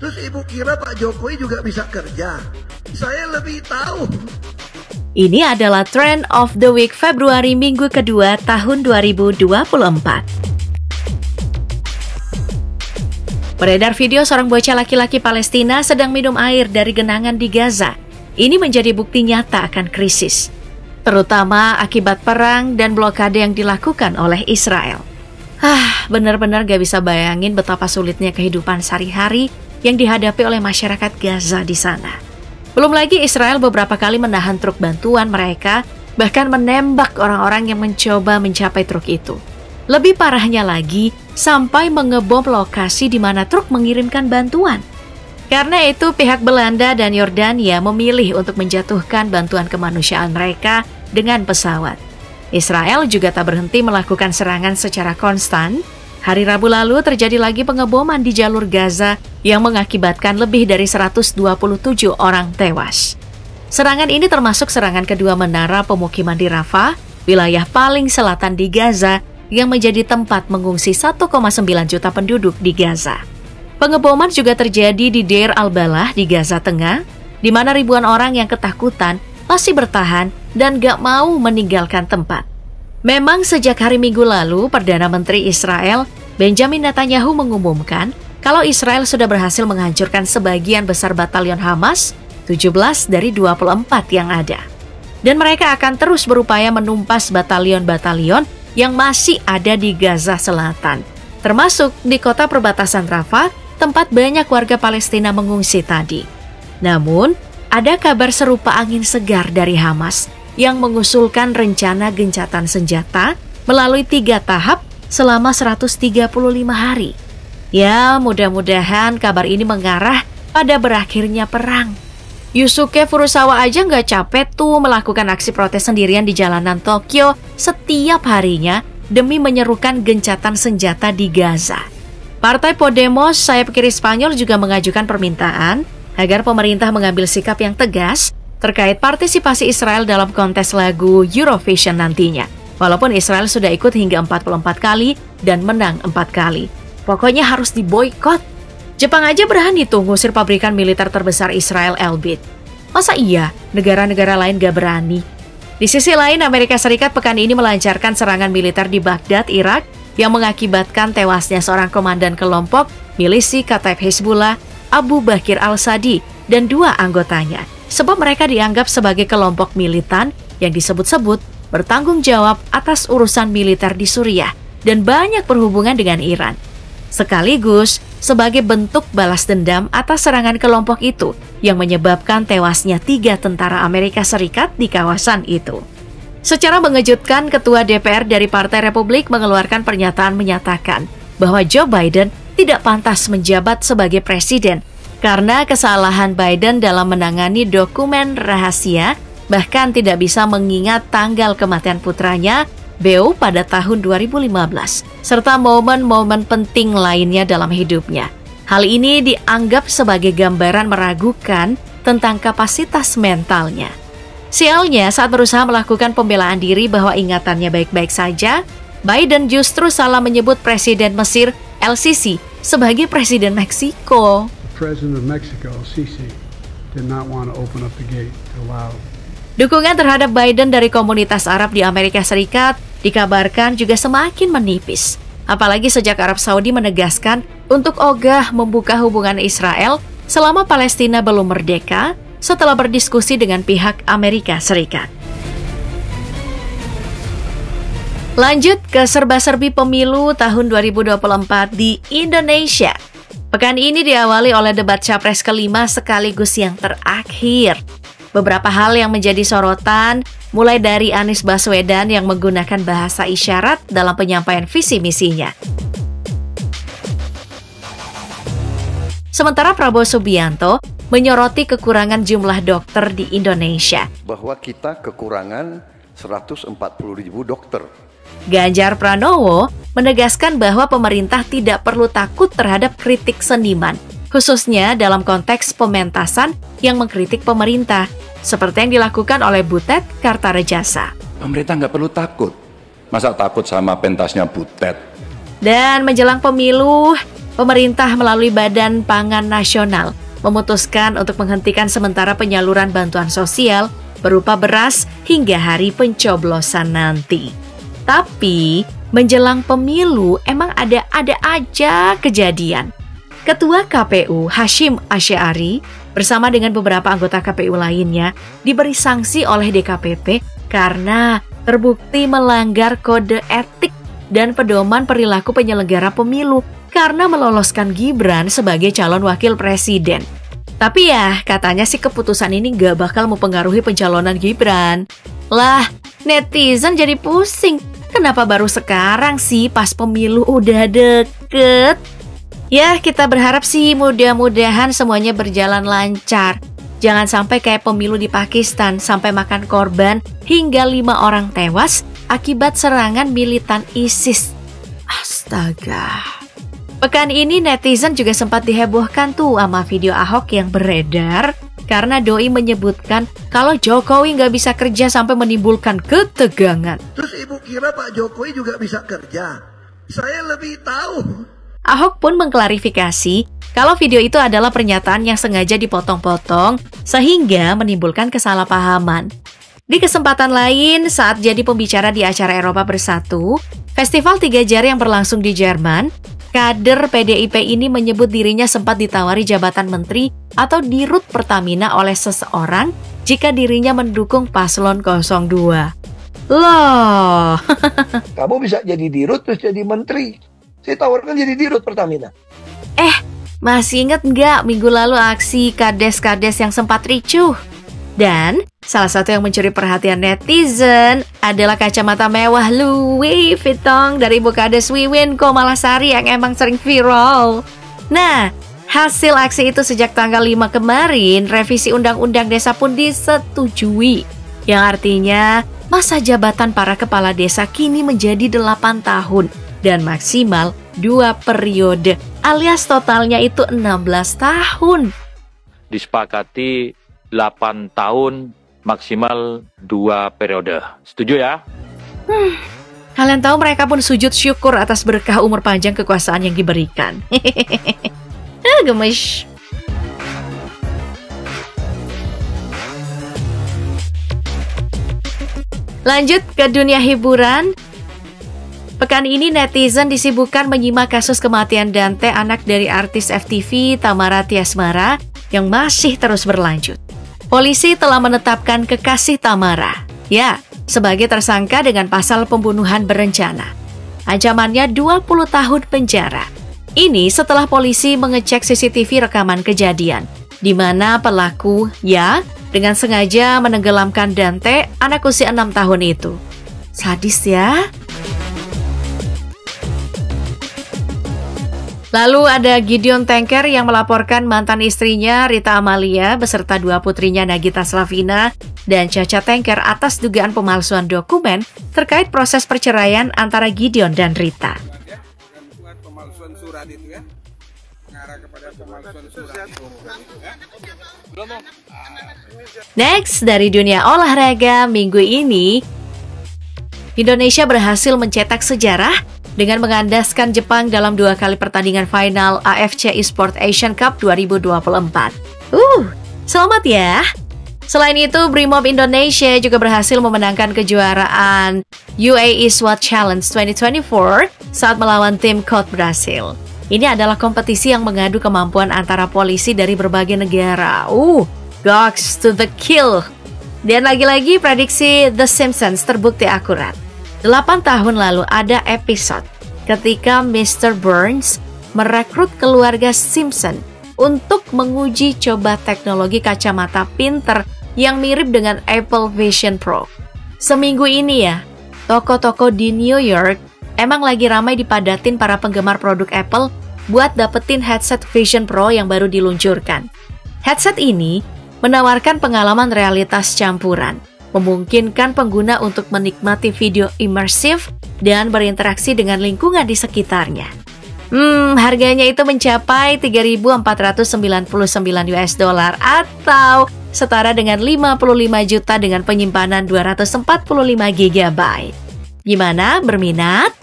Terus ibu kira Pak Jokowi juga bisa kerja? Saya lebih tahu. Ini adalah Trend of the Week Februari minggu kedua tahun 2024. Beredar video seorang bocah laki-laki Palestina sedang minum air dari genangan di Gaza. Ini menjadi bukti nyata akan krisis, terutama akibat perang dan blokade yang dilakukan oleh Israel. Benar-benar gak bisa bayangin betapa sulitnya kehidupan sehari-hari yang dihadapi oleh masyarakat Gaza di sana. Belum lagi Israel beberapa kali menahan truk bantuan mereka, bahkan menembak orang-orang yang mencoba mencapai truk itu. Lebih parahnya lagi, sampai mengebom lokasi di mana truk mengirimkan bantuan. Karena itu, pihak Belanda dan Yordania memilih untuk menjatuhkan bantuan kemanusiaan mereka dengan pesawat. Israel juga tak berhenti melakukan serangan secara konstan. Hari Rabu lalu terjadi lagi pengeboman di jalur Gaza yang mengakibatkan lebih dari 127 orang tewas. Serangan ini termasuk serangan kedua menara pemukiman di Rafah, wilayah paling selatan di Gaza, yang menjadi tempat mengungsi 1,9 juta penduduk di Gaza. Pengeboman juga terjadi di Deir al-Balah di Gaza Tengah, di mana ribuan orang yang ketakutan masih bertahan dan gak mau meninggalkan tempat. Memang sejak hari Minggu lalu, Perdana Menteri Israel Benjamin Netanyahu mengumumkan kalau Israel sudah berhasil menghancurkan sebagian besar batalion Hamas, 17 dari 24 yang ada. Dan mereka akan terus berupaya menumpas batalion-batalion yang masih ada di Gaza Selatan, termasuk di kota perbatasan Rafah, tempat banyak warga Palestina mengungsi tadi. Namun, ada kabar serupa angin segar dari Hamas yang mengusulkan rencana gencatan senjata melalui 3 tahap selama 135 hari. Ya, mudah-mudahan kabar ini mengarah pada berakhirnya perang. Yusuke Furusawa aja nggak capek tuh melakukan aksi protes sendirian di jalanan Tokyo setiap harinya demi menyerukan gencatan senjata di Gaza. Partai Podemos sayap kiri Spanyol juga mengajukan permintaan agar pemerintah mengambil sikap yang tegas terkait partisipasi Israel dalam kontes lagu Eurovision nantinya. Walaupun Israel sudah ikut hingga 44 kali dan menang 4 kali. Pokoknya harus diboikot. Jepang aja berani tuh ngusir pabrikan militer terbesar Israel, Elbit. Masa iya negara-negara lain gak berani? Di sisi lain, Amerika Serikat pekan ini melancarkan serangan militer di Baghdad, Irak, yang mengakibatkan tewasnya seorang komandan kelompok milisi Kataib Hezbollah, Abu Bakir al-Sadi, dan 2 anggotanya. Sebab mereka dianggap sebagai kelompok militan yang disebut-sebut bertanggung jawab atas urusan militer di Suriah dan banyak berhubungan dengan Iran. Sekaligus sebagai bentuk balas dendam atas serangan kelompok itu yang menyebabkan tewasnya 3 tentara Amerika Serikat di kawasan itu. Secara mengejutkan, Ketua DPR dari Partai Republik mengeluarkan pernyataan menyatakan bahwa Joe Biden tidak pantas menjabat sebagai presiden karena kesalahan Biden dalam menangani dokumen rahasia, bahkan tidak bisa mengingat tanggal kematian putranya, Beau, pada tahun 2015, serta momen-momen penting lainnya dalam hidupnya. Hal ini dianggap sebagai gambaran meragukan tentang kapasitas mentalnya. Sialnya, saat berusaha melakukan pembelaan diri bahwa ingatannya baik-baik saja, Biden justru salah menyebut Presiden Mesir, El-Sisi, sebagai Presiden Meksiko. President of Mexico, Sisi, did not want to open up the gate to allow. Dukungan terhadap Biden dari komunitas Arab di Amerika Serikat dikabarkan juga semakin menipis. Apalagi sejak Arab Saudi menegaskan untuk ogah membuka hubungan Israel selama Palestina belum merdeka setelah berdiskusi dengan pihak Amerika Serikat. Lanjut ke serba-serbi pemilu tahun 2024 di Indonesia. Pekan ini diawali oleh debat Capres kelima sekaligus yang terakhir. Beberapa hal yang menjadi sorotan, mulai dari Anies Baswedan yang menggunakan bahasa isyarat dalam penyampaian visi misinya. Sementara Prabowo Subianto menyoroti kekurangan jumlah dokter di Indonesia. Bahwa kita kekurangan 140.000 dokter. Ganjar Pranowo menegaskan bahwa pemerintah tidak perlu takut terhadap kritik seniman, khususnya dalam konteks pementasan yang mengkritik pemerintah, seperti yang dilakukan oleh Butet Kartarejasa. Pemerintah nggak perlu takut. Masa takut sama pentasnya Butet? Dan menjelang pemilu, pemerintah melalui Badan Pangan Nasional memutuskan untuk menghentikan sementara penyaluran bantuan sosial berupa beras hingga hari pencoblosan nanti. Tapi menjelang pemilu emang ada aja kejadian. Ketua KPU Hasyim Asy'ari bersama dengan beberapa anggota KPU lainnya diberi sanksi oleh DKPP karena terbukti melanggar kode etik dan pedoman perilaku penyelenggara pemilu karena meloloskan Gibran sebagai calon wakil presiden. Tapi ya, katanya sih keputusan ini gak bakal mempengaruhi pencalonan Gibran. Lah, netizen jadi pusing. Kenapa baru sekarang sih pas pemilu udah deket? Ya, kita berharap sih mudah-mudahan semuanya berjalan lancar. Jangan sampai kayak pemilu di Pakistan sampai makan korban hingga 5 orang tewas akibat serangan militan ISIS. Astaga. Pekan ini netizen juga sempat dihebohkan tuh sama video Ahok yang beredar karena doi menyebutkan kalau Jokowi nggak bisa kerja sampai menimbulkan ketegangan. Terus ibu kira Pak Jokowi juga bisa kerja? Saya lebih tahu. Ahok pun mengklarifikasi kalau video itu adalah pernyataan yang sengaja dipotong-potong sehingga menimbulkan kesalahpahaman. Di kesempatan lain, saat jadi pembicara di acara Eropa Bersatu, Festival 3 Jari yang berlangsung di Jerman, kader PDIP ini menyebut dirinya sempat ditawari jabatan menteri atau dirut Pertamina oleh seseorang jika dirinya mendukung paslon 02. Loh. Kamu bisa jadi dirut terus jadi menteri. Saya tawarkan jadi dirut Pertamina. Masih ingat nggak minggu lalu aksi kades-kades yang sempat ricuh? Dan salah satu yang mencuri perhatian netizen adalah kacamata mewah Louis Vuitton dari ibu kades Wiwin Komalasari yang emang sering viral. Nah, hasil aksi itu sejak tanggal 5 kemarin, revisi Undang-Undang Desa pun disetujui. Yang artinya, masa jabatan para kepala desa kini menjadi 8 tahun dan maksimal 2 periode, alias totalnya itu 16 tahun. Disepakati 8 tahun maksimal 2 periode. Setuju ya? Kalian tahu mereka pun sujud syukur atas berkah umur panjang kekuasaan yang diberikan. Gemes. Lanjut ke dunia hiburan. Pekan ini netizen disibukkan menyimak kasus kematian Dante, anak dari artis FTV Tamara Tiasmara, yang masih terus berlanjut. Polisi telah menetapkan kekasih Tamara, sebagai tersangka dengan pasal pembunuhan berencana. Ancamannya 20 tahun penjara. Ini setelah polisi mengecek CCTV rekaman kejadian, di mana pelaku, dengan sengaja menenggelamkan Dante, anak usia 6 tahun itu. Sadis ya. Lalu ada Gideon Tanker yang melaporkan mantan istrinya Rita Amalia beserta 2 putrinya Nagita Slavina dan Caca Tanker atas dugaan pemalsuan dokumen terkait proses perceraian antara Gideon dan Rita. Pemalsuan surat itu ya, mengarah kepada pemalsuan surat. Next, dari dunia olahraga, minggu ini Indonesia berhasil mencetak sejarah dengan mengandaskan Jepang dalam 2 kali pertandingan final AFC Esport Asian Cup 2024. Selamat ya! Selain itu, Brimob Indonesia juga berhasil memenangkan kejuaraan UAE SWAT Challenge 2024 saat melawan tim COT Brasil. Ini adalah kompetisi yang mengadu kemampuan antara polisi dari berbagai negara. Dogs to the kill! Dan lagi-lagi prediksi The Simpsons terbukti akurat. 8 tahun lalu ada episode ketika Mr. Burns merekrut keluarga Simpson untuk menguji coba teknologi kacamata pinter yang mirip dengan Apple Vision Pro. Seminggu ini ya, toko-toko di New York emang lagi ramai dipadatin para penggemar produk Apple buat dapetin headset Vision Pro yang baru diluncurkan. Headset ini menawarkan pengalaman realitas campuran, memungkinkan pengguna untuk menikmati video imersif dan berinteraksi dengan lingkungan di sekitarnya. Harganya itu mencapai $3.499 atau setara dengan 55 juta dengan penyimpanan 245 GB. Gimana, berminat?